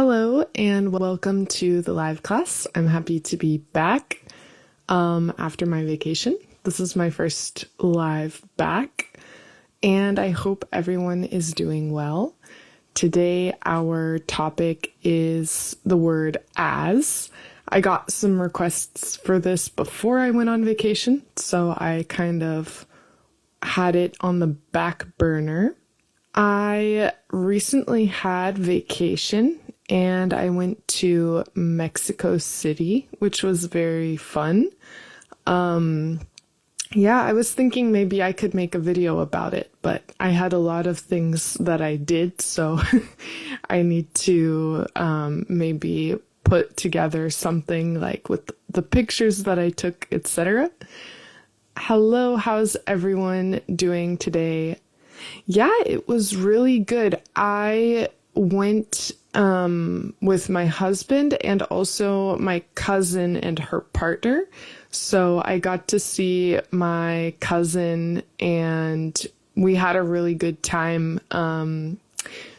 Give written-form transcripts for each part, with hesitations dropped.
Hello and welcome to the live class. I'm happy to be back after my vacation. This is my first live back, and I hope everyone is doing well. Today our topic is the word as. I got some requests for this before I went on vacation, so I kind of had it on the back burner. I recently had vacation and I went to Mexico City, which was very fun. I was thinking maybe I could make a video about it, but I had a lot of things that I did, so I need to maybe put together something like with the pictures that I took, etc. Hello, how's everyone doing today? Yeah, it was really good. I went with my husband and also my cousin and her partner. So I got to see my cousin and we had a really good time.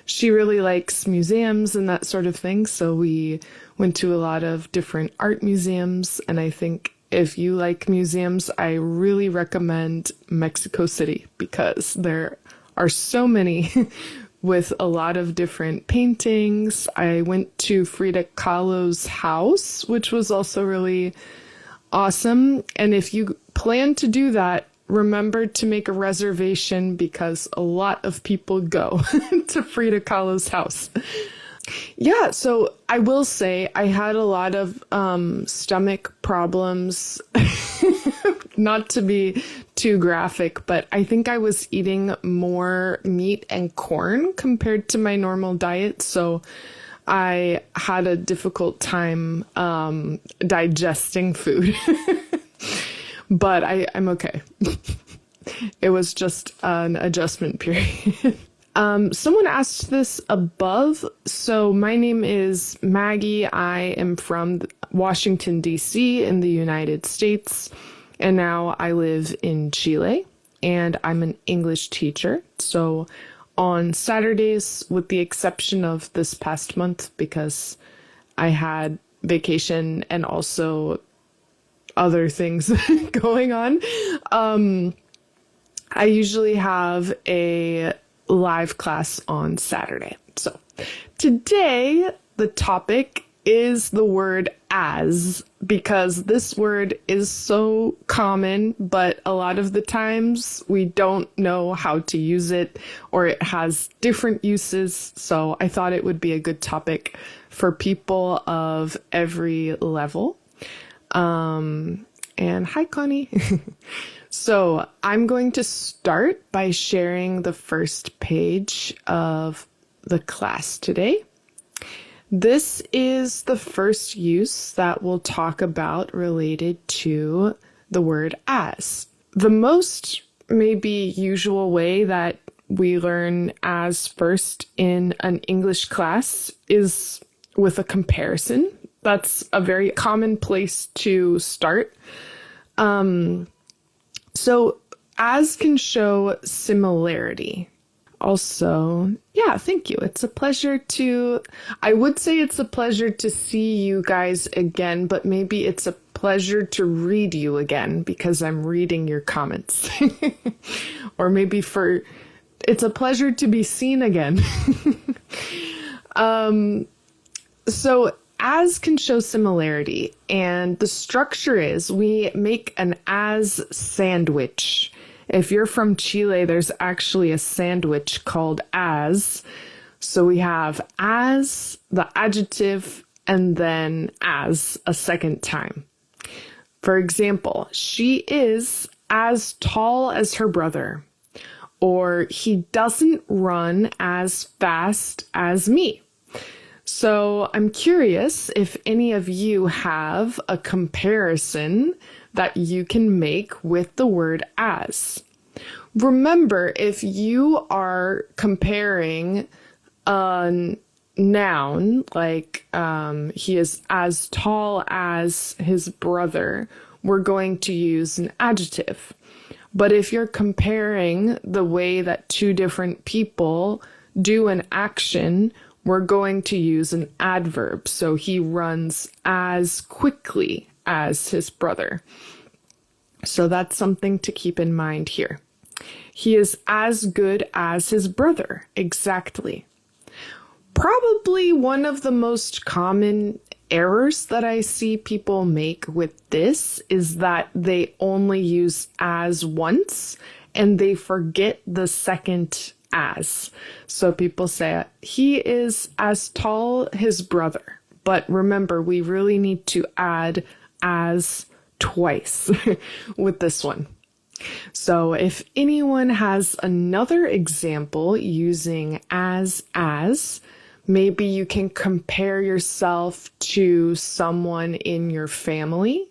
She really likes museums and that sort of thing. So we went to a lot of different art museums, and I think if you like museums, I really recommend Mexico City because there are so many with a lot of different paintings. I went to Frida Kahlo's house, which was also really awesome. And if you plan to do that, remember to make a reservation because a lot of people go to Frida Kahlo's house. Yeah, so I will say I had a lot of stomach problems, not to be too graphic, but I think I was eating more meat and corn compared to my normal diet, so I had a difficult time digesting food. But I'm okay. It was just an adjustment period. Someone asked this above. So my name is Maggie. I am from Washington, D.C. in the United States. And now I live in Chile and I'm an English teacher. So on Saturdays, with the exception of this past month, because I had vacation and also other things going on, I usually have a live class on Saturday. So today the topic is the word as, because this word is so common, but a lot of the times we don't know how to use it or it has different uses. So I thought it would be a good topic for people of every level. And hi, Connie. So I'm going to start by sharing the first page of the class today. This is the first use that we'll talk about related to the word as. The most maybe usual way that we learn as first in an English class is with a comparison. That's a very common place to start. So as can show similarity. Also, yeah, thank you. I would say it's a pleasure to see you guys again, but maybe it's a pleasure to read you again because I'm reading your comments. Or maybe it's a pleasure to be seen again. So as can show similarity, and the structure is we make an as sandwich. If you're from Chile, there's actually a sandwich called as. So we have as, the adjective, and then as a second time. For example, she is as tall as her brother, or he doesn't run as fast as me. So I'm curious if any of you have a comparison that you can make with the word as. Remember, if you are comparing a noun, like he is as tall as his brother, we're going to use an adjective. But if you're comparing the way that two different people do an action, we're going to use an adverb. So he runs as quickly as his brother. So that's something to keep in mind here. He is as good as his brother. Exactly. Probably one of the most common errors that I see people make with this is that they only use as once and they forget the second as. So people say, he is as tall his brother. But remember, we really need to add as twice with this one. So if anyone has another example using as, maybe you can compare yourself to someone in your family.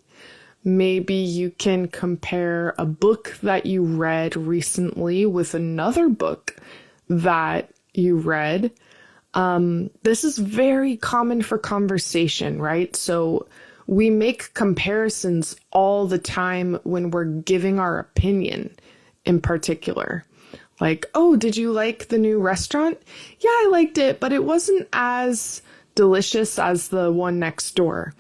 Maybe you can compare a book that you read recently with another book that you read. This is very common for conversation, right? So we make comparisons all the time when we're giving our opinion in particular. Like, oh, did you like the new restaurant? Yeah, I liked it, but it wasn't as delicious as the one next door.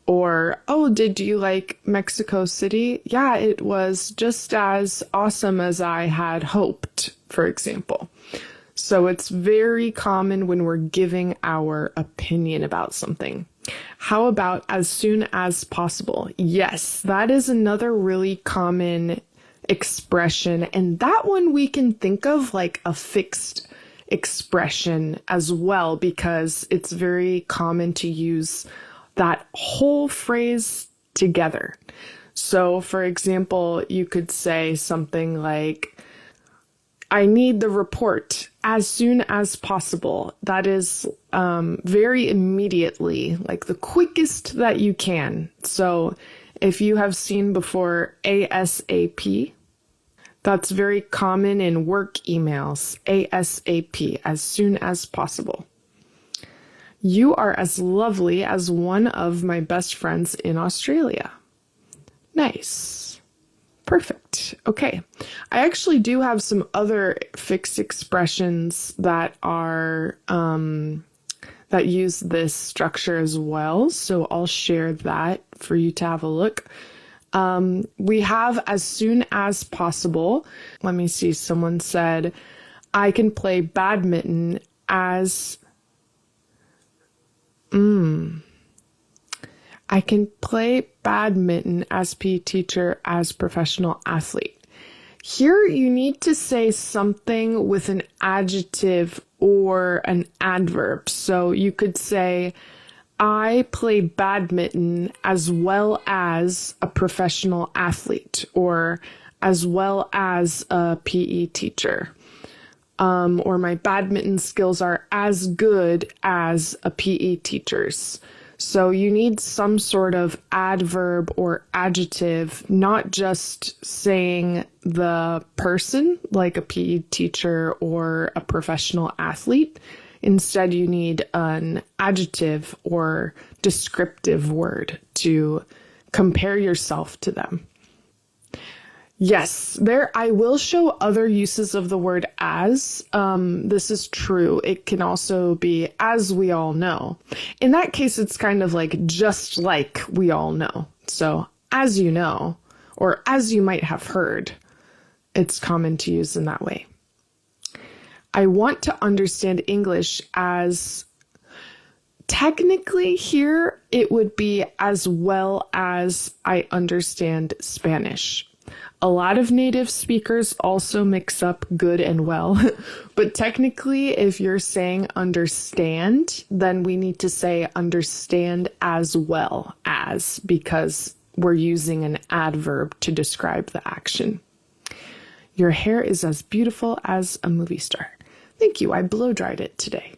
Or, oh, did you like Mexico City? Yeah, it was just as awesome as I had hoped, for example. So it's very common when we're giving our opinion about something. How about as soon as possible? Yes, that is another really common expression, and that one we can think of like a fixed expression as well, because it's very common to use that whole phrase together. So for example, you could say something like, I need the report as soon as possible. That is very immediately, like the quickest that you can. So if you have seen before ASAP, that's very common in work emails. ASAP, as soon as possible. You are as lovely as one of my best friends in Australia. Nice. Perfect. Okay. I actually do have some other fixed expressions that are that use this structure as well. So I'll share that for you to have a look. We have as soon as possible. Let me see. Someone said, I can play badminton as I can play badminton as PE teacher as professional athlete. Here you need to say something with an adjective or an adverb. So you could say, I play badminton as well as a professional athlete, or as well as a PE teacher. Or my badminton skills are as good as a PE teacher's. So you need some sort of adverb or adjective, not just saying the person, like a PE teacher or a professional athlete. Instead, you need an adjective or descriptive word to compare yourself to them. Yes, I will show other uses of the word as. This is true. It can also be as we all know. In that case, it's kind of like just like we all know. So as you know, or as you might have heard, it's common to use in that way. I want to understand English as, technically here, it would be as well as I understand Spanish. A lot of native speakers also mix up good and well, but technically if you're saying understand, then we need to say understand as well as, because we're using an adverb to describe the action. Your hair is as beautiful as a movie star. Thank you, I blow dried it today.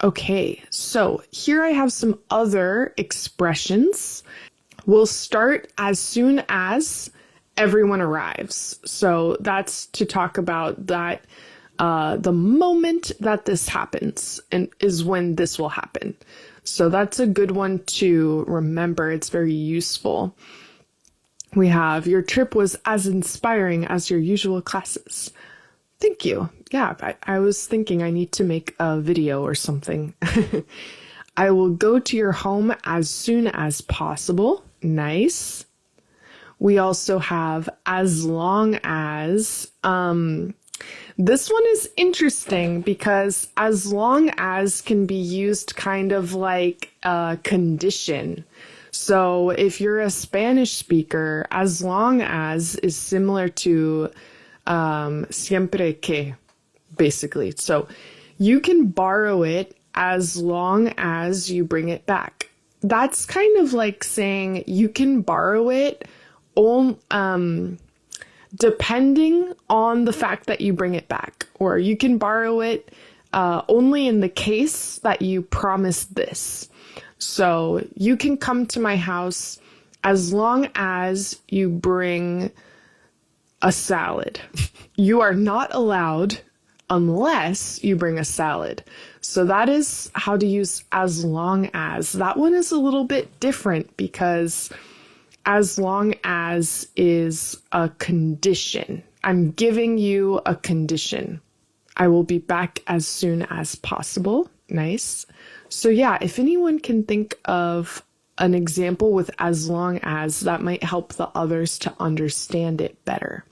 Okay, so here I have some other expressions. We'll start as soon as everyone arrives. So that's to talk about that the moment that this happens and is when this will happen. So that's a good one to remember. It's very useful. We have, your trip was as inspiring as your usual classes. Thank you. Yeah, I was thinking I need to make a video or something. I will go to your home as soon as possible. Nice. We also have as long as. This one is interesting because as long as can be used kind of like a condition. So if you're a Spanish speaker, as long as is similar to siempre que, basically. So you can borrow it as long as you bring it back. That's kind of like saying you can borrow it depending on the fact that you bring it back, or you can borrow it only in the case that you promised this. So you can come to my house as long as you bring a salad. You are not allowed unless you bring a salad. So that is how to use as long as. That one is a little bit different because as long as is a condition. I'm giving you a condition. I will be back as soon as possible. Nice. So yeah, if anyone can think of an example with as long as, that might help the others to understand it better.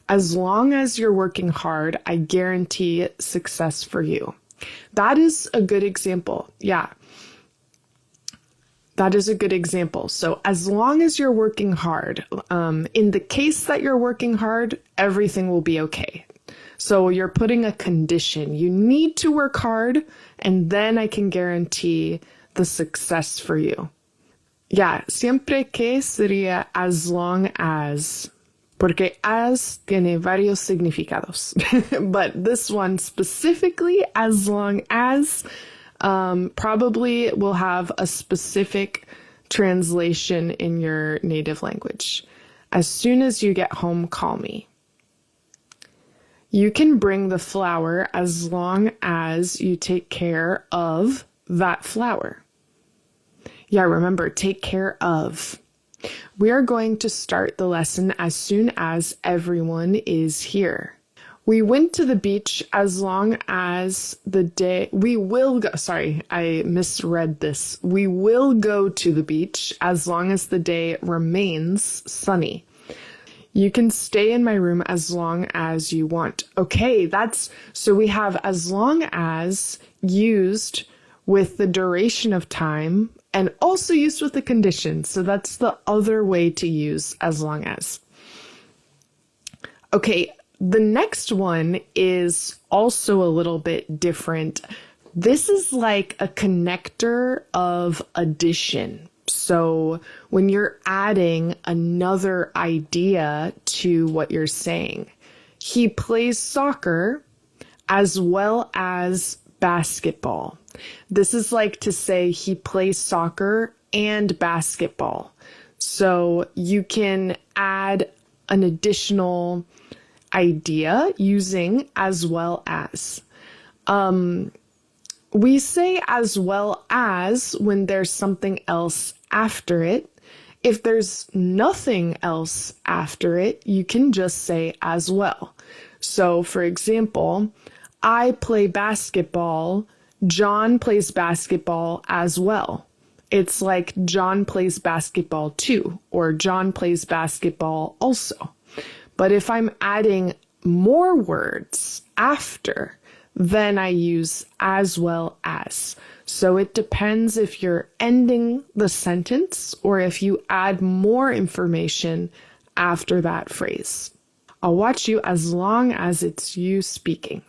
As long as you're working hard, I guarantee success for you. That is a good example. Yeah. That is a good example. So as long as you're working hard, in the case that you're working hard, everything will be okay. So you're putting a condition. You need to work hard, and then I can guarantee the success for you. Yeah, siempre que sería as long as, porque as tiene varios significados. But this one specifically, as long as, probably will have a specific translation in your native language. As soon as you get home, call me. You can bring the flower as long as you take care of that flower. Yeah, remember, take care of. We are going to start the lesson as soon as everyone is here. We went to the beach as long as the day, we will go, sorry, I misread this. We will go to the beach as long as the day remains sunny. You can stay in my room as long as you want. Okay, so we have as long as used with the duration of time and also used with the condition. So that's the other way to use as long as. Okay. The next one is also a little bit different. This is like a connector of addition. So when you're adding another idea to what you're saying, he plays soccer as well as basketball. This is like to say he plays soccer and basketball. So you can add an additional idea using as well as. We say as well as when there's something else after it. If there's nothing else after it, you can just say as well. So for example, I play basketball, John plays basketball as well. It's like John plays basketball too, or John plays basketball also. But if I'm adding more words after, then I use as well as. So it depends if you're ending the sentence or if you add more information after that phrase. I'll watch you as long as it's you speaking.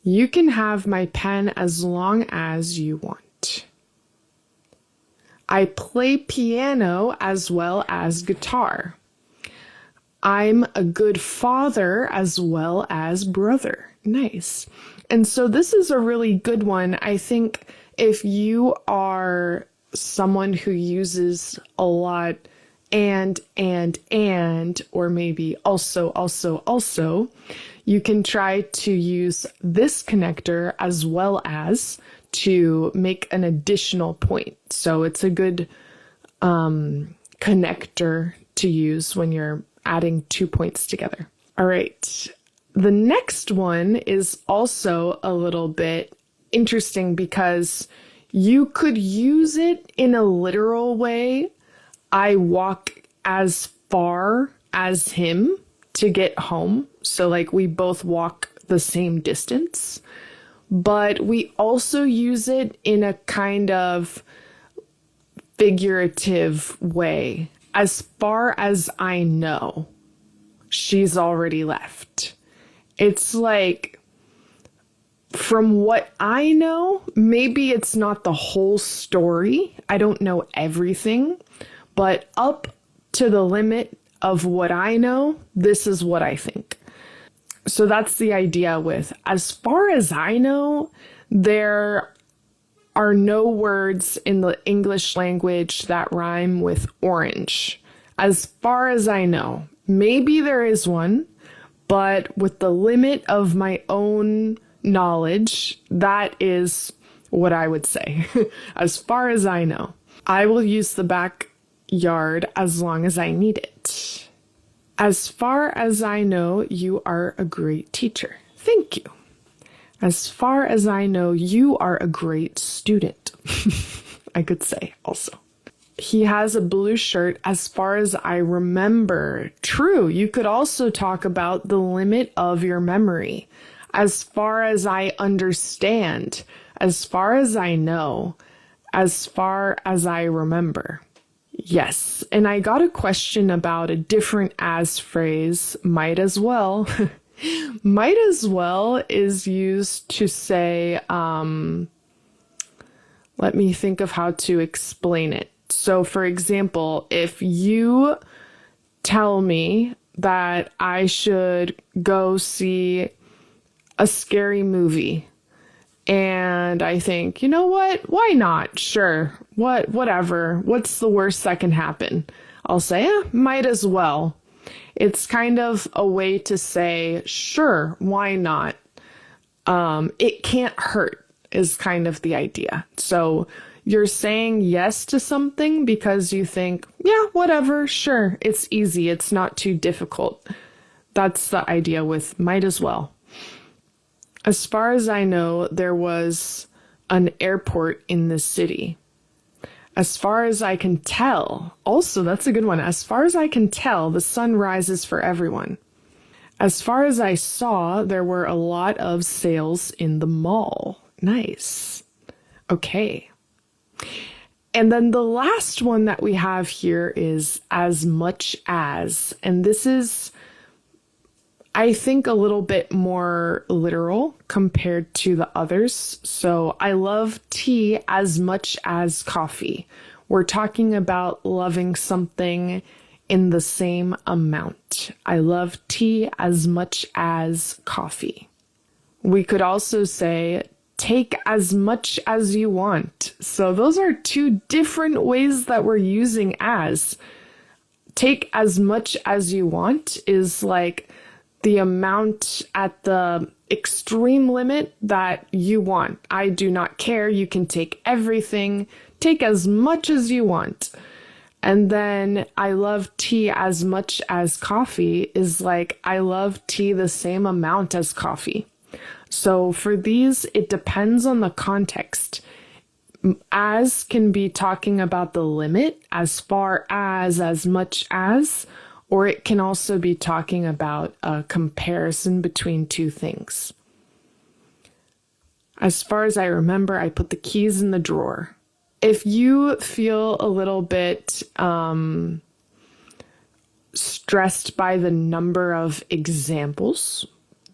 You can have my pen as long as you want. I play piano as well as guitar. I'm a good father as well as brother. Nice. And so this is a really good one. I think if you are someone who uses a lot and, or maybe also, you can try to use this connector as well as to make an additional point. So it's a good connector to use when you're adding 2 points together. All right. The next one is also a little bit interesting because you could use it in a literal way. I walk as far as him to get home. So like we both walk the same distance, but we also use it in a kind of figurative way. As far as I know, she's already left. It's like, from what I know, maybe it's not the whole story. I don't know everything, but up to the limit of what I know, this is what I think. So that's the idea with, as far as I know, there are no words in the English language that rhyme with orange. As far as I know, maybe there is one, but with the limit of my own knowledge, that is what I would say. As far as I know, I will use the backyard as long as I need it. As far as I know, you are a great teacher. Thank you. As far as I know, you are a great student. I could say also. He has a blue shirt as far as I remember. True, you could also talk about the limit of your memory. As far as I understand, as far as I know, as far as I remember. Yes, and I got a question about a different as phrase, might as well. Might as well is used to say, let me think of how to explain it. So for example, if you tell me that I should go see a scary movie, and I think, you know what? Why not? Sure. Whatever. What's the worst that can happen? I'll say, might as well. It's kind of a way to say, sure, why not? It can't hurt is kind of the idea. So you're saying yes to something because you think, yeah, whatever, sure, it's easy. It's not too difficult. That's the idea with might as well. As far as I know, there was an airport in this city. As far as I can tell, also, that's a good one. As far as I can tell, the sun rises for everyone. As far as I saw, there were a lot of sales in the mall. Nice. Okay. And then the last one that we have here is as much as, and this is, I think, a little bit more literal compared to the others. So I love tea as much as coffee. We're talking about loving something in the same amount. I love tea as much as coffee. We could also say take as much as you want. So those are two different ways that we're using as. Take as much as you want is like the amount at the extreme limit that you want. I do not care. You can take everything. Take as much as you want. And then I love tea as much as coffee is like I love tea the same amount as coffee. So for these, it depends on the context. As can be talking about the limit, as far as much as, or it can also be talking about a comparison between two things. As far as I remember, I put the keys in the drawer. If you feel a little bit stressed by the number of examples,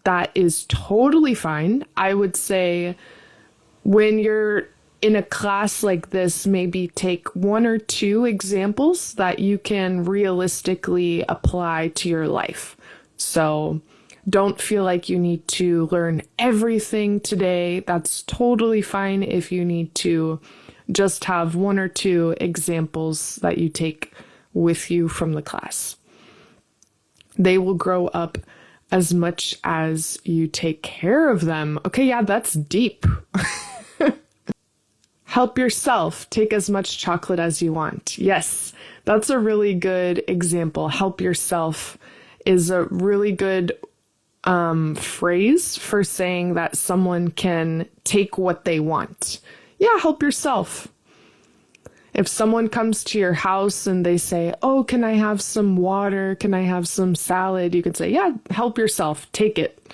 that is totally fine. I would say when you're in a class like this, maybe take one or two examples that you can realistically apply to your life. So don't feel like you need to learn everything today. That's totally fine if you need to just have one or two examples that you take with you from the class. They will grow up as much as you take care of them. Okay, yeah, that's deep. Help yourself. Take as much chocolate as you want. Yes, that's a really good example. Help yourself is a really good phrase for saying that someone can take what they want. Yeah, help yourself. If someone comes to your house and they say, oh, can I have some water? Can I have some salad? You could say, yeah, help yourself. Take it.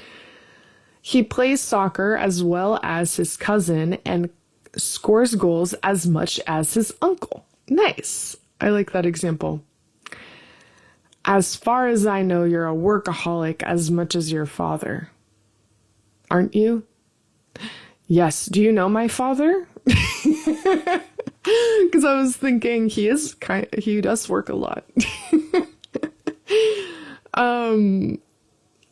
He plays soccer as well as his cousin and scores goals as much as his uncle. Nice. I like that example. As far as I know, you're a workaholic as much as your father. Aren't you? Yes. Do you know my father? Because I was thinking he does work a lot.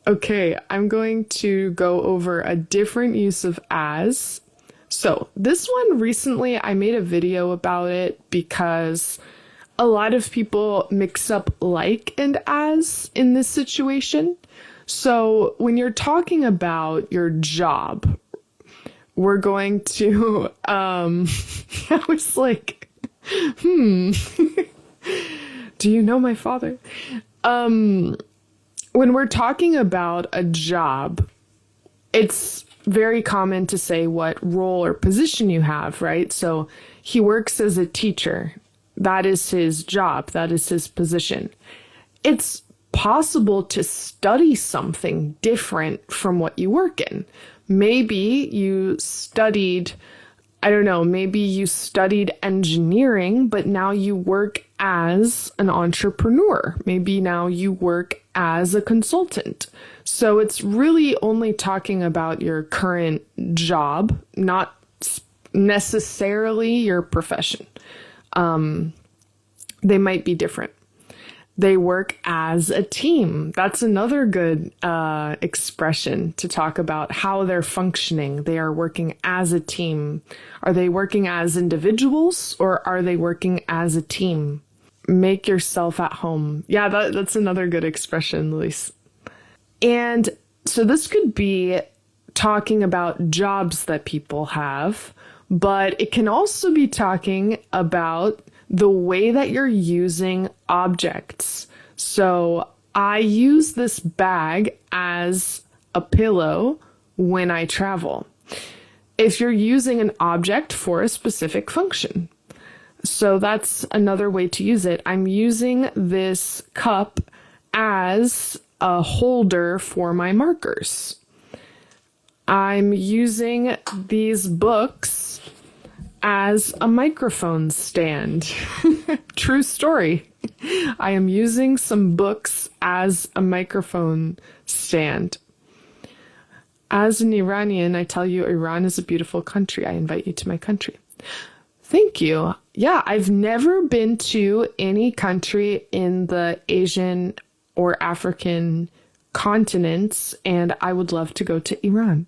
Okay, I'm going to go over a different use of as. So this one recently, I made a video about it because a lot of people mix up like and as in this situation. So when you're talking about your job, we're going to, I was like, do you know my father? When we're talking about a job, it's very common to say what role or position you have, right? So he works as a teacher. That is his job. That is his position. It's possible to study something different from what you work in. Maybe you studied, I don't know, maybe you studied engineering, but now you work as an entrepreneur. Maybe now you work as a consultant. So it's really only talking about your current job, not necessarily your profession. They might be different. They work as a team. That's another good expression to talk about how they're functioning. They are working as a team. Are they working as individuals or are they working as a team? Make yourself at home. Yeah, that's another good expression, Luis. And so this could be talking about jobs that people have, but it can also be talking about the way that you're using objects. So I use this bag as a pillow when I travel. If you're using an object for a specific function. So that's another way to use it. I'm using this cup as a holder for my markers. I'm using these books as a microphone stand. True story. I am using some books as a microphone stand. As an Iranian, I tell you, Iran is a beautiful country. I invite you to my country. Thank you. Yeah, I've never been to any country in the Asian or African continents, and I would love to go to Iran.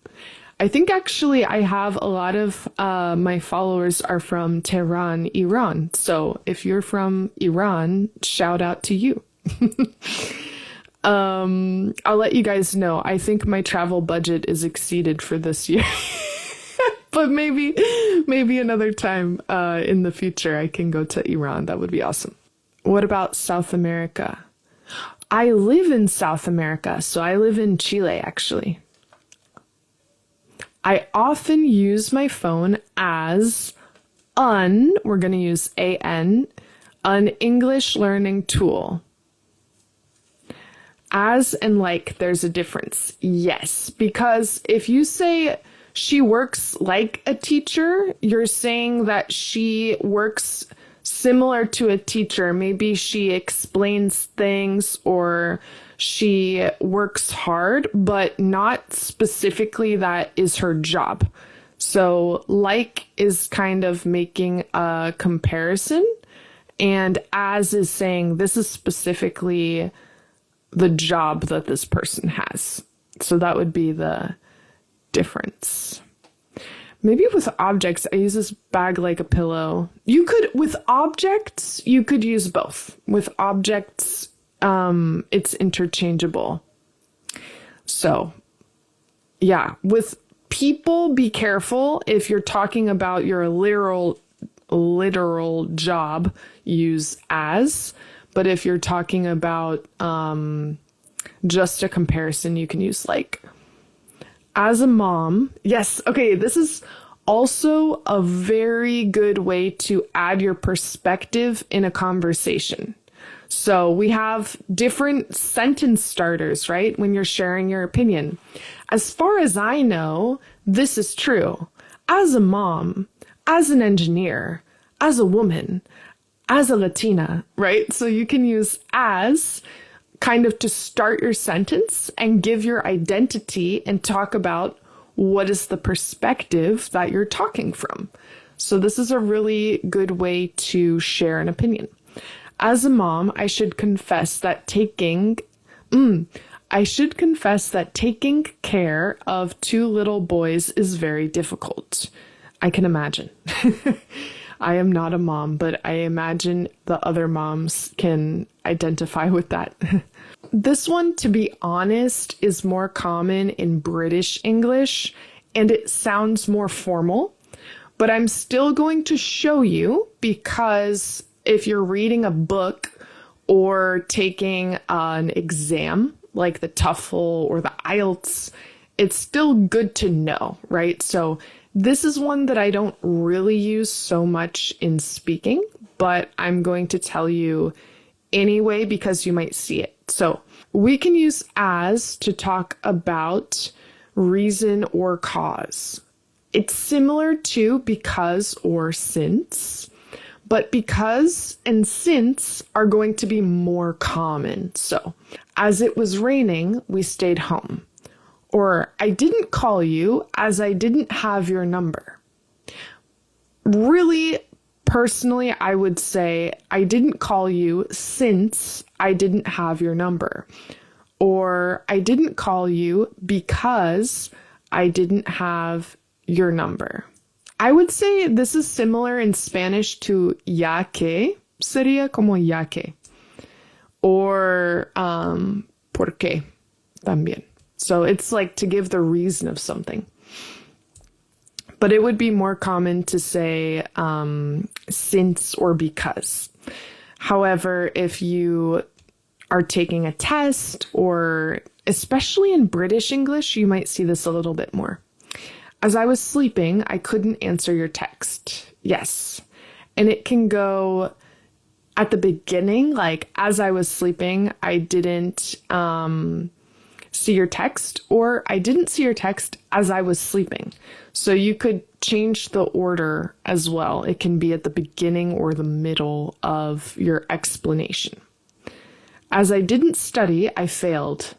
I think actually I have a lot of my followers are from Tehran, Iran. So if you're from Iran, shout out to you. I'll let you guys know. I think my travel budget is exceeded for this year. But maybe another time in the future I can go to Iran. That would be awesome. What about South America? I live in South America, so I live in Chile, actually. I often use my phone as we're going to use an English learning tool. As and like, there's a difference. Yes, because if you say she works like a teacher, you're saying that she works similar to a teacher. Maybe she explains things or she works hard, but not specifically that is her job. So like is kind of making a comparison, and as is saying this is specifically the job that this person has. So that would be the difference. Maybe with objects, I use this bag like a pillow. With objects, you could use both. With objects, it's interchangeable. So, yeah, with people, be careful. If you're talking about your literal job, use as. But if you're talking about just a comparison, you can use like. As a mom, yes, okay, this is also a very good way to add your perspective in a conversation. So we have different sentence starters, right? When you're sharing your opinion. As far as I know, this is true. As a mom, as an engineer, as a woman, as a Latina, right? So you can use as kind of to start your sentence and give your identity and talk about what is the perspective that you're talking from. So this is a really good way to share an opinion. As a mom, I should confess that taking care of two little boys is very difficult. I can imagine. I am not a mom, but I imagine the other moms can identify with that. This one, to be honest, is more common in British English, and it sounds more formal, but I'm still going to show you because if you're reading a book or taking an exam, like the TOEFL or the IELTS, it's still good to know, right? So this is one that I don't really use so much in speaking, but I'm going to tell you anyway because you might see it. So we can use as to talk about reason or cause. It's similar to because or since, but because and since are going to be more common. So, as it was raining, we stayed home. Or, I didn't call you as I didn't have your number. Really, personally, I would say I didn't call you since I didn't have your number. Or, I didn't call you because I didn't have your number. I would say this is similar in Spanish to ya que, sería como ya que. Or por qué, también. So it's like to give the reason of something. But it would be more common to say since or because. However, if you are taking a test, or especially in British English, you might see this a little bit more. As I was sleeping, I couldn't answer your text. Yes. And it can go at the beginning, like as I was sleeping, I didn't see your text, or I didn't see your text as I was sleeping. So you could change the order as well. It can be at the beginning or the middle of your explanation. As I didn't study, I failed.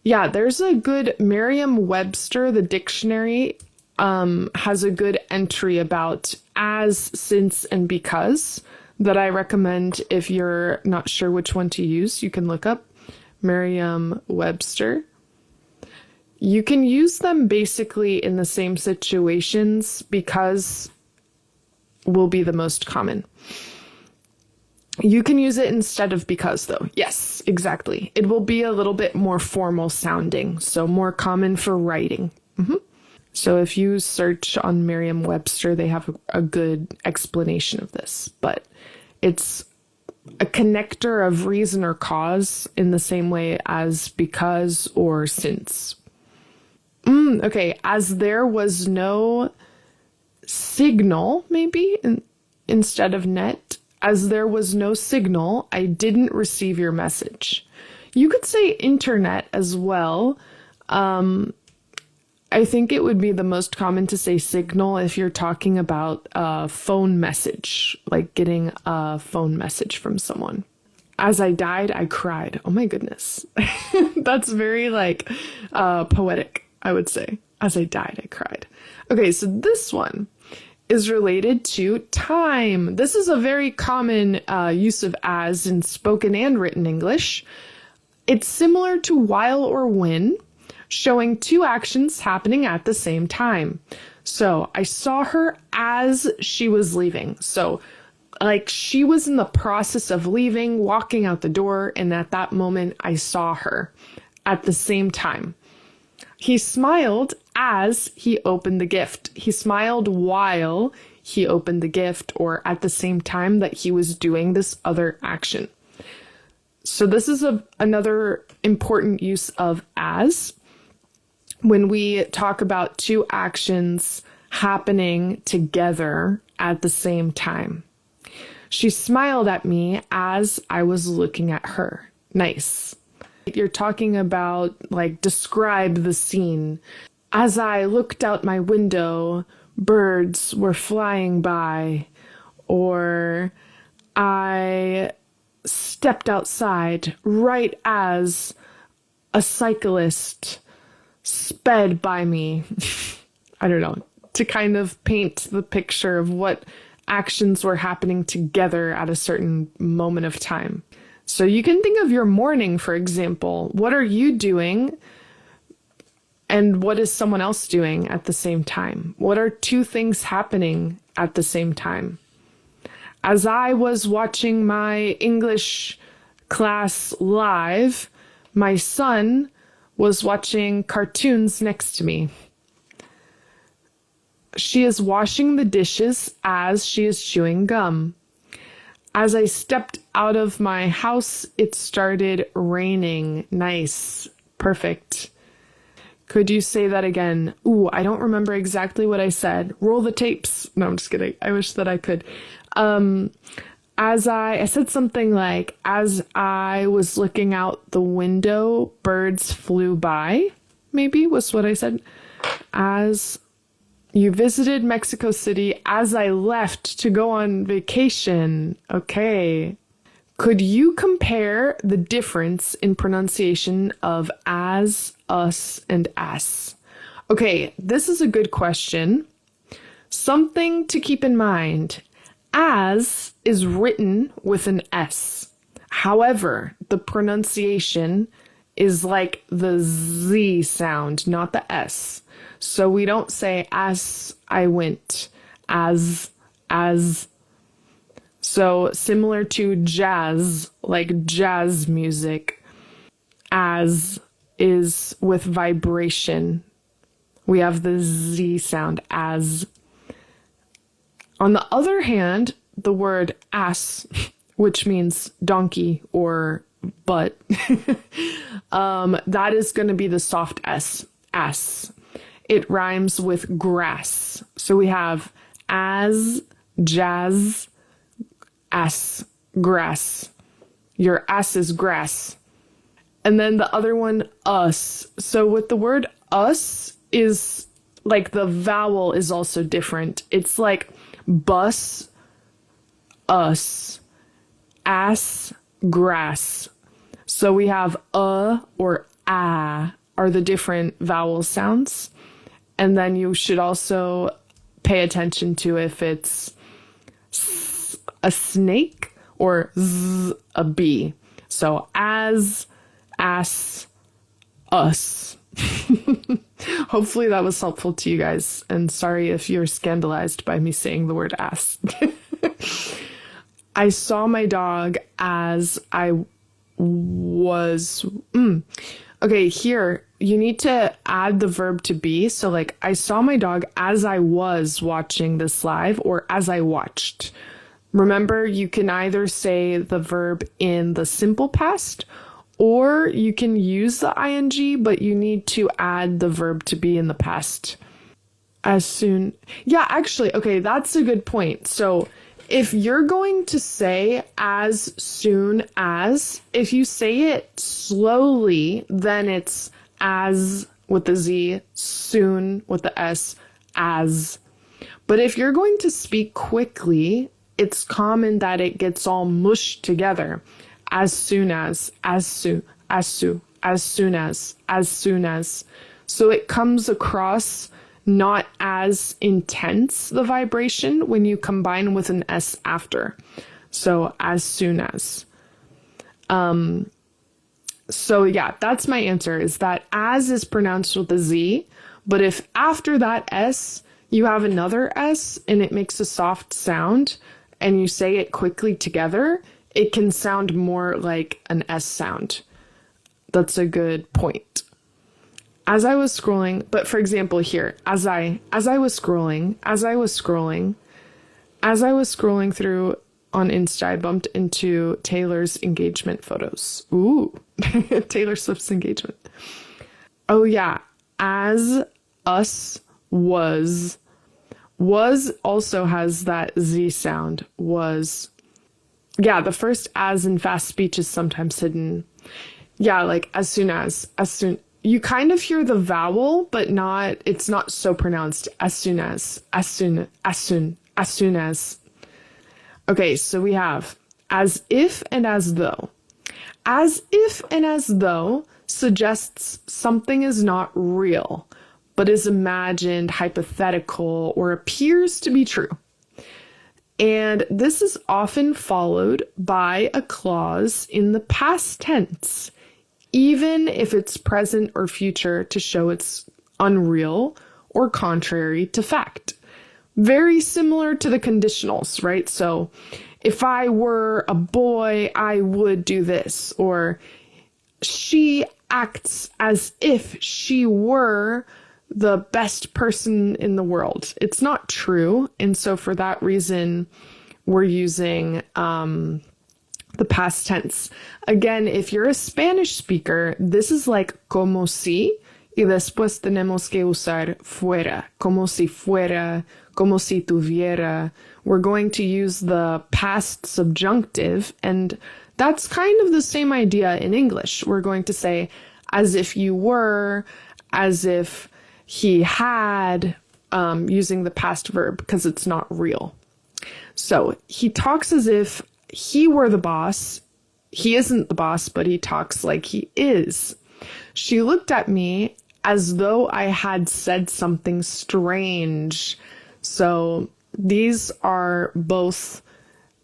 Yeah, there's a good Merriam-Webster, the dictionary, has a good entry about as, since, and because that I recommend if you're not sure which one to use. You can look up Merriam-Webster. You can use them basically in the same situations because will be the most common. You can use it instead of because, though. Yes, exactly. It will be a little bit more formal sounding, so more common for writing. So if you search on Merriam-Webster, they have a good explanation of this, but it's a connector of reason or cause in the same way as because or since. Okay, as there was no signal, maybe, instead of net. As there was no signal, I didn't receive your message. You could say internet as well. I think it would be the most common to say signal if you're talking about a phone message, like getting a phone message from someone. As I died, I cried. Oh my goodness. That's very poetic, I would say. As I died, I cried. Okay, so this one is related to time. This is a very common use of as in spoken and written English. It's similar to while or when, showing two actions happening at the same time. So I saw her as she was leaving. So like she was in the process of leaving, walking out the door, and at that moment I saw her at the same time. He smiled as he opened the gift. He smiled while he opened the gift or at the same time that he was doing this other action. So this is another important use of as when we talk about two actions happening together at the same time. She smiled at me as I was looking at her. Nice. You're talking about, like, describe the scene. As I looked out my window, birds were flying by, or I stepped outside right as a cyclist sped by me. I don't know, to kind of paint the picture of what actions were happening together at a certain moment of time. So you can think of your morning, for example. What are you doing? And what is someone else doing at the same time? What are two things happening at the same time? As I was watching my English class live, my son was watching cartoons next to me. She is washing the dishes as she is chewing gum. As I stepped out of my house, it started raining. Nice. Perfect. Could you say that again? Ooh, I don't remember exactly what I said. Roll the tapes. No, I'm just kidding. I wish that I could. I said something like, as I was looking out the window, birds flew by, maybe was what I said. As you visited Mexico City as I left to go on vacation. Okay. Could you compare the difference in pronunciation of as, us, and as? Okay, this is a good question. Something to keep in mind. As is written with an S. However, the pronunciation is like the Z sound, not the S. So we don't say as I went, as. So similar to jazz, like jazz music, as is with vibration. We have the Z sound, as. On the other hand, the word ass, which means donkey or butt, that is going to be the soft S, ass. It rhymes with grass. So we have as, jazz, ass, grass. Your ass is grass. And then the other one, us. So with the word us is like the vowel is also different. It's like bus, us, ass, grass. So we have or a are the different vowel sounds. And then you should also pay attention to if it's a snake or z, a bee. So as, ass, us. Hopefully that was helpful to you guys. And sorry if you're scandalized by me saying the word ass. I saw my dog as I was... Okay, here, you need to add the verb to be. So like, I saw my dog as I was watching this live or as I watched. Remember, you can either say the verb in the simple past or you can use the ing, but you need to add the verb to be in the past. As soon... Yeah, actually, okay, that's a good point. So if you're going to say as soon as, if you say it slowly, then it's as with the Z, soon with the S, as. But if you're going to speak quickly, it's common that it gets all mushed together. As soon as, as soon, as soon, as soon as. So it comes across not as intense, the vibration, when you combine with an S after. So as soon as. So yeah, that's my answer, is that as is pronounced with a Z, but if after that S, you have another S and it makes a soft sound and you say it quickly together, it can sound more like an S sound. That's a good point. As I was scrolling, but for example here, as I was scrolling through on Insta. I bumped into Taylor's engagement photos. Ooh, Taylor Swift's engagement. Oh yeah, as, us, was also has that Z sound, was. Yeah, the first as in fast speech is sometimes hidden. Yeah, like as soon as soon. You kind of hear the vowel, but it's not so pronounced. As soon as. Okay, so we have as if and as though. As if and as though suggests something is not real, but is imagined, hypothetical, or appears to be true. And this is often followed by a clause in the past tense, even if it's present or future, to show it's unreal or contrary to fact. Very similar to the conditionals, right? So if I were a boy, I would do this. Or she acts as if she were the best person in the world. It's not true. And so for that reason, we're using the past tense. Again, if you're a Spanish speaker, this is like como si, y después tenemos que usar fuera, como si fuera, como si tuviera. We're going to use the past subjunctive, and that's kind of the same idea in English. We're going to say as if you were, as if he had, using the past verb because it's not real. So he talks as if he were the boss. He isn't the boss, but he talks like he is. She looked at me as though I had said something strange. So these are both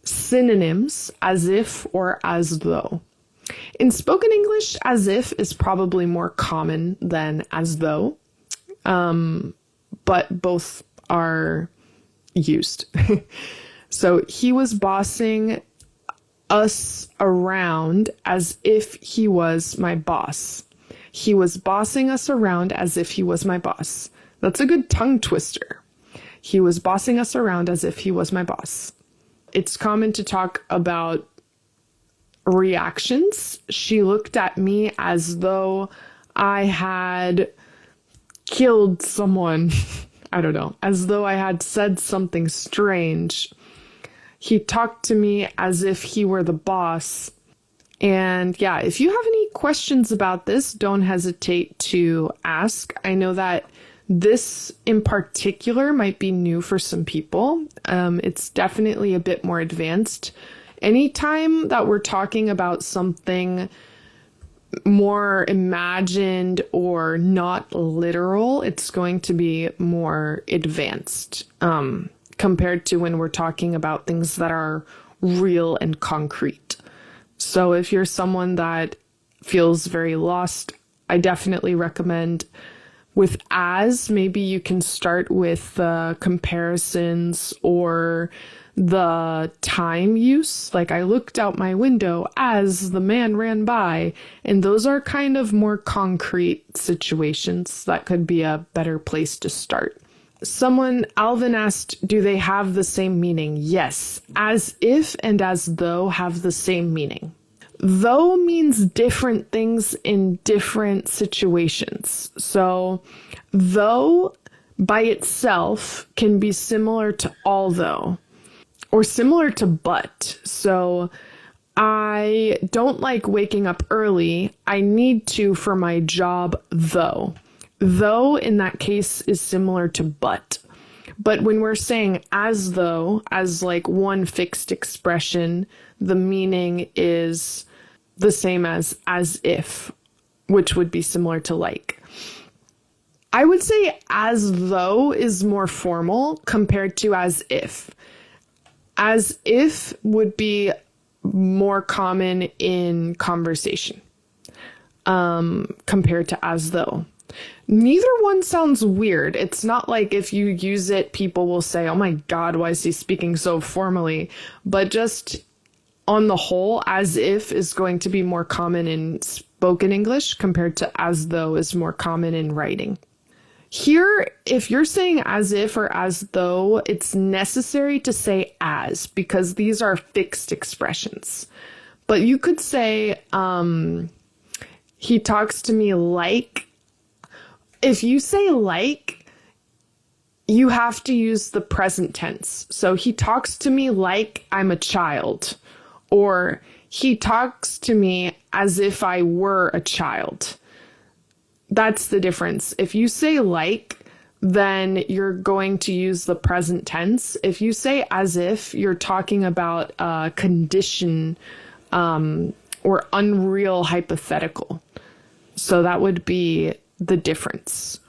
synonyms, as if or as though. In spoken English, as if is probably more common than as though, but both are used. So he was bossing us around as if he was my boss. He was bossing us around as if he was my boss. That's a good tongue twister. He was bossing us around as if he was my boss. It's common to talk about reactions. She looked at me as though I had killed someone. I don't know. As though I had said something strange. He talked to me as if he were the boss. And yeah, if you have any questions about this, don't hesitate to ask. I know that this in particular might be new for some people. It's definitely a bit more advanced. Anytime that we're talking about something more imagined or not literal, it's going to be more advanced compared to when we're talking about things that are real and concrete. So if you're someone that feels very lost, I definitely recommend with as, maybe you can start with the comparisons or the time use. Like I looked out my window as the man ran by, and those are kind of more concrete situations. That could be a better place to start. Alvin asked, do they have the same meaning? Yes, as if and as though have the same meaning. Though means different things in different situations. So though by itself can be similar to although, or similar to but. So I don't like waking up early. I need to for my job, though. Though in that case is similar to but. But when we're saying as though, as like one fixed expression, the meaning is the same as if, which would be similar to like. I would say as though is more formal compared to as if. As if would be more common in conversation compared to as though. Neither one sounds weird. It's not like if you use it, people will say, oh my God, why is he speaking so formally? But just on the whole, as if is going to be more common in spoken English compared to as though is more common in writing. Here, if you're saying as if or as though, it's necessary to say as, because these are fixed expressions. But you could say, he talks to me like. If you say like, you have to use the present tense. So he talks to me like I'm a child, or he talks to me as if I were a child. That's the difference. If you say like, then you're going to use the present tense. If you say as if, you're talking about a condition or unreal hypothetical. So that would be the difference.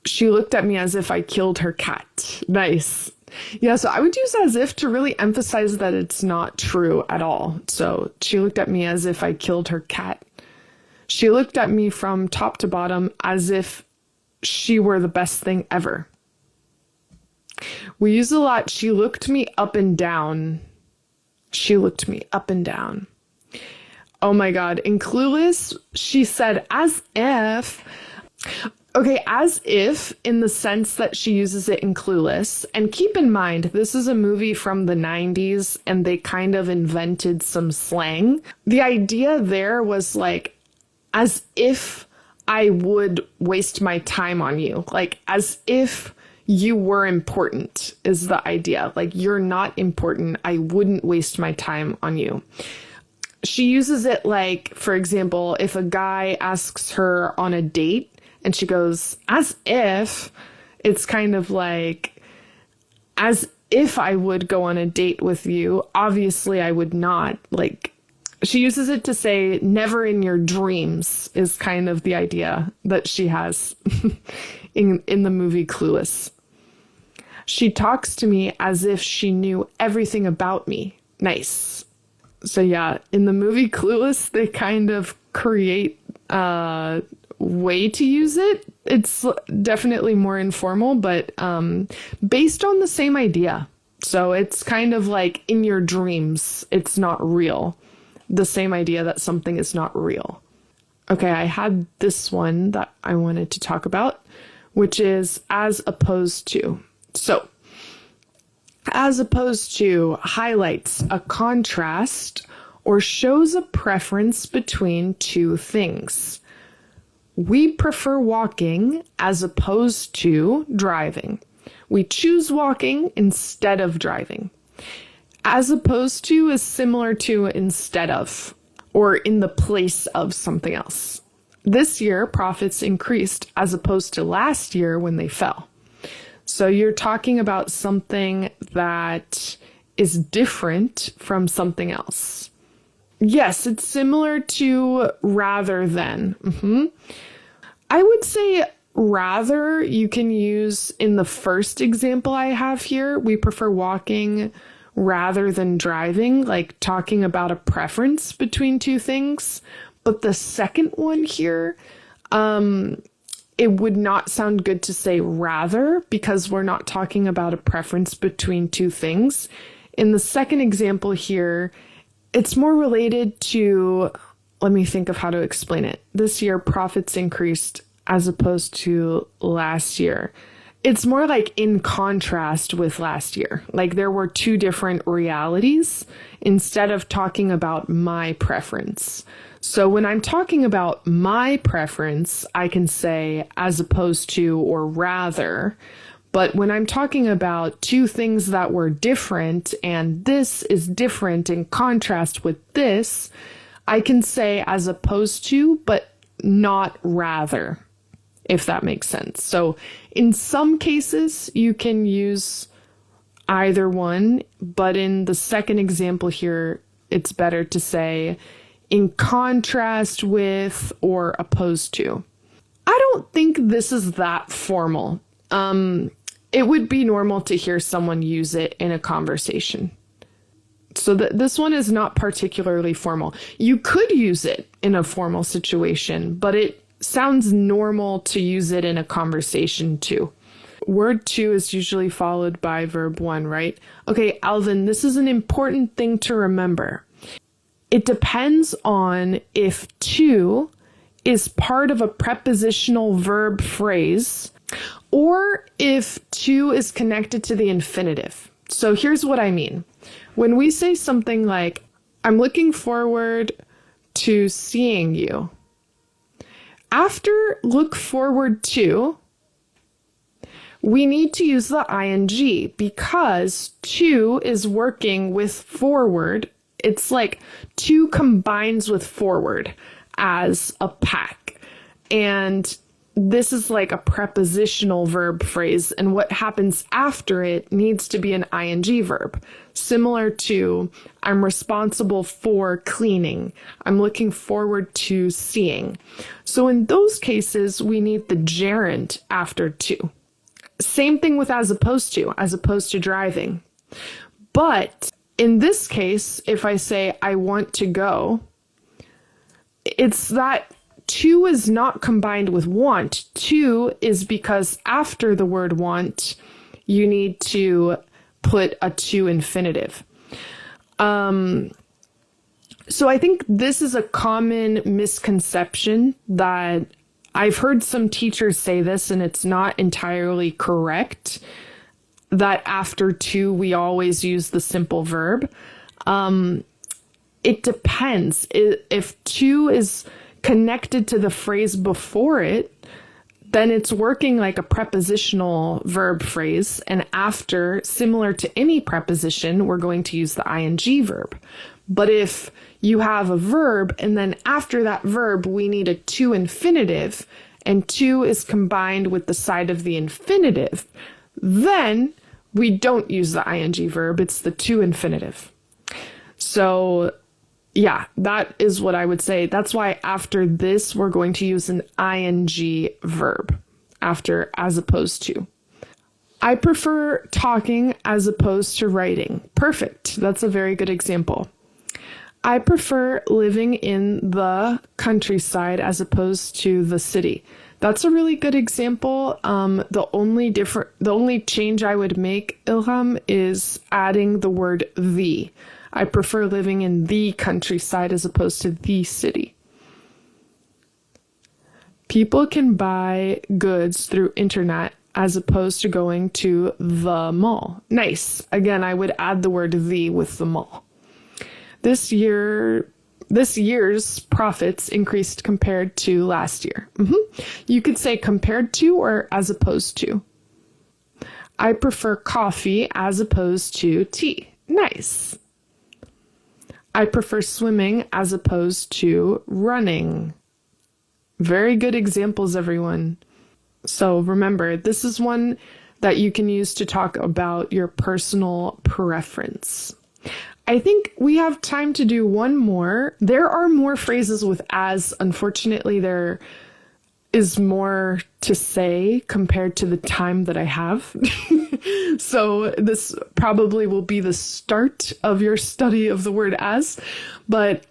She looked at me as if I killed her cat. Nice. Yeah, so I would use as if to really emphasize that it's not true at all. So she looked at me as if I killed her cat. She looked at me from top to bottom as if she were the best thing ever. We use a lot, she looked me up and down. She looked me up and down. Oh my God, in Clueless, she said as if. Okay, as if in the sense that she uses it in Clueless. And keep in mind, this is a movie from the 90s and they kind of invented some slang. The idea there was like, as if I would waste my time on you. Like, as if you were important is the idea. Like, you're not important. I wouldn't waste my time on you. She uses it like, for example, if a guy asks her on a date and she goes, as if, it's kind of like, as if I would go on a date with you. Obviously, I would not. Like, she uses it to say never in your dreams is kind of the idea that she has in the movie Clueless. She talks to me as if she knew everything about me. Nice. So yeah, in the movie Clueless, they kind of create a way to use it. It's definitely more informal, but based on the same idea. So it's kind of like in your dreams, it's not real. The same idea that something is not real. Okay, I had this one that I wanted to talk about, which is as opposed to. So, as opposed to highlights a contrast or shows a preference between two things. We prefer walking as opposed to driving. We choose walking instead of driving. As opposed to is similar to instead of, or in the place of something else. This year, profits increased as opposed to last year when they fell. So you're talking about something that is different from something else. Yes, it's similar to rather than. I would say rather you can use in the first example I have here. We prefer walking rather than driving, like talking about a preference between two things. But the second one here, it would not sound good to say rather because we're not talking about a preference between two things. In the second example here, it's more related to, let me think of how to explain it. This year, profits increased as opposed to last year. It's more like in contrast with last year. Like there were two different realities instead of talking about my preference. So when I'm talking about my preference, I can say as opposed to or rather. But when I'm talking about two things that were different and this is different in contrast with this, I can say as opposed to, but not rather, if that makes sense. So in some cases, you can use either one, but in the second example here, it's better to say in contrast with or opposed to. I don't think this is that formal. It would be normal to hear someone use it in a conversation. So this one is not particularly formal. You could use it in a formal situation, but it sounds normal to use it in a conversation too. Word 2 is usually followed by verb 1, right? Okay, Alvin, this is an important thing to remember. It depends on if to is part of a prepositional verb phrase. Or if to is connected to the infinitive. So here's what I mean. When we say something like, I'm looking forward to seeing you, after look forward to, we need to use the ing because to is working with forward. It's like to combines with forward as a pack. And this is like a prepositional verb phrase, and what happens after it needs to be an ing verb, similar to I'm responsible for cleaning, I'm looking forward to seeing. So in those cases, we need the gerund after to. Same thing with as opposed to driving. But in this case, if I say I want to go, it's that to is not combined with want. To is because after the word want, you need to put a to infinitive. So I think this is a common misconception that I've heard some teachers say this, and it's not entirely correct, that after to, we always use the simple verb. It depends. If to is connected to the phrase before it, then it's working like a prepositional verb phrase. And after, similar to any preposition, we're going to use the ing verb. But if you have a verb and then after that verb, we need a to infinitive, and to is combined with the side of the infinitive, then we don't use the ing verb. It's the to infinitive. So yeah, that is what I would say. That's why after this, we're going to use an ing verb after as opposed to. I prefer talking as opposed to writing. Perfect. That's a very good example. I prefer living in the countryside as opposed to the city. That's a really good example. The only change I would make, Ilham, is adding the word the. I prefer living in the countryside as opposed to the city. People can buy goods through internet as opposed to going to the mall. Nice. Again, I would add the word the with the mall. This year's profits increased compared to last year. You could say compared to or as opposed to. I prefer coffee as opposed to tea. Nice. I prefer swimming as opposed to running. Very good examples, everyone. So remember, this is one that you can use to talk about your personal preference. I think we have time to do one more. There are more phrases with as. Unfortunately, there is more to say compared to the time that I have. So this probably will be the start of your study of the word as, but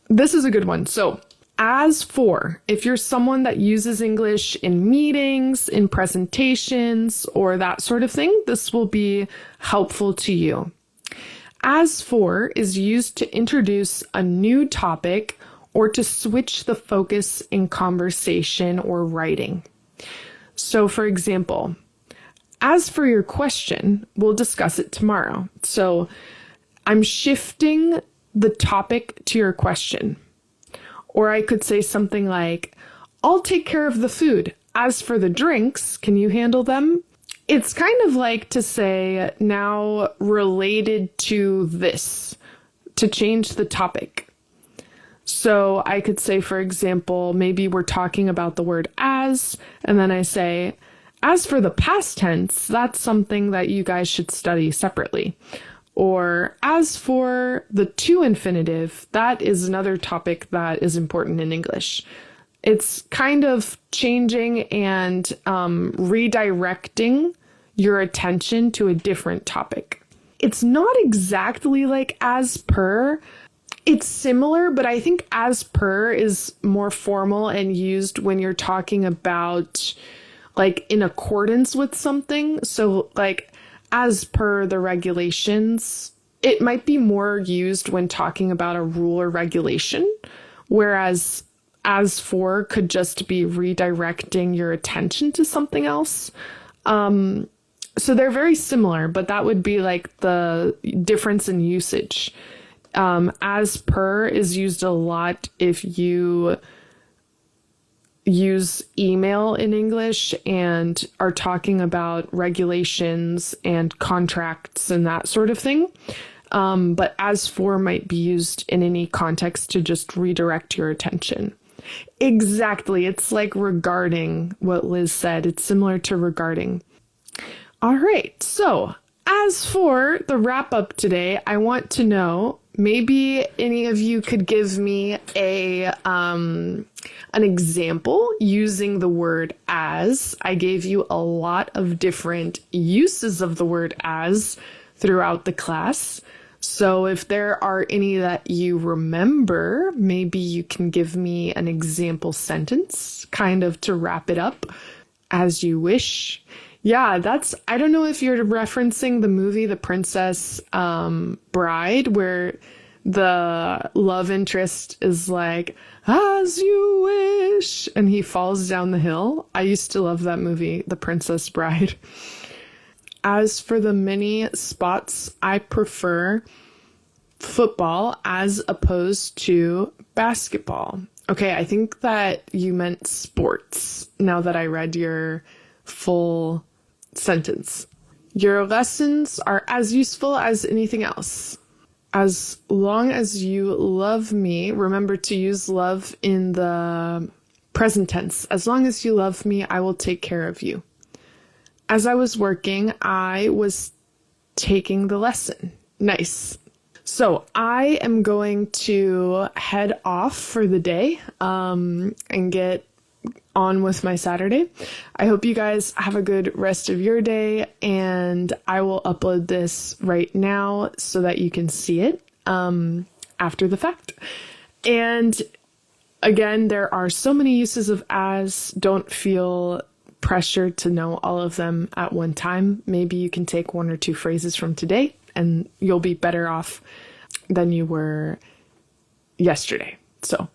this is a good one. So as for, if you're someone that uses English in meetings, in presentations, or that sort of thing, this will be helpful to you. As for is used to introduce a new topic or to switch the focus in conversation or writing. So for example, as for your question, we'll discuss it tomorrow. So I'm shifting the topic to your question. Or I could say something like, I'll take care of the food. As for the drinks, can you handle them? It's kind of like to say now related to this, to change the topic. So I could say, for example, maybe we're talking about the word as, and then I say, as for the past tense, that's something that you guys should study separately. Or as for the to infinitive, that is another topic that is important in English. It's kind of changing and redirecting your attention to a different topic. It's not exactly like as per. It's similar, but I think as per is more formal and used when you're talking about like in accordance with something. So like as per the regulations, it might be more used when talking about a rule or regulation, whereas As for could just be redirecting your attention to something else. So they're very similar, but that would be like the difference in usage. As per is used a lot if you use email in English and are talking about regulations and contracts and that sort of thing. But as for might be used in any context to just redirect your attention. Exactly. It's like regarding what Liz said. It's similar to regarding. All right. So as for the wrap up today, I want to know, maybe any of you could give me an example using the word as. I gave you a lot of different uses of the word as throughout the class. So if there are any that you remember, maybe you can give me an example sentence, kind of to wrap it up as you wish. Yeah, I don't know if you're referencing the movie The Princess Bride, where the love interest is like, as you wish, and he falls down the hill. I used to love that movie, The Princess Bride. As for the many spots, I prefer football as opposed to basketball. Okay, I think that you meant sports now that I read your full sentence. Your lessons are as useful as anything else. As long as you love me, remember to use love in the present tense. As long as you love me, I will take care of you. As I was working, I was taking the lesson. Nice. So I am going to head off for the day and get on with my Saturday. I hope you guys have a good rest of your day, and I will upload this right now so that you can see it after the fact. And again, there are so many uses of as. Don't feel pressured to know all of them at one time. Maybe you can take one or two phrases from today and you'll be better off than you were yesterday. So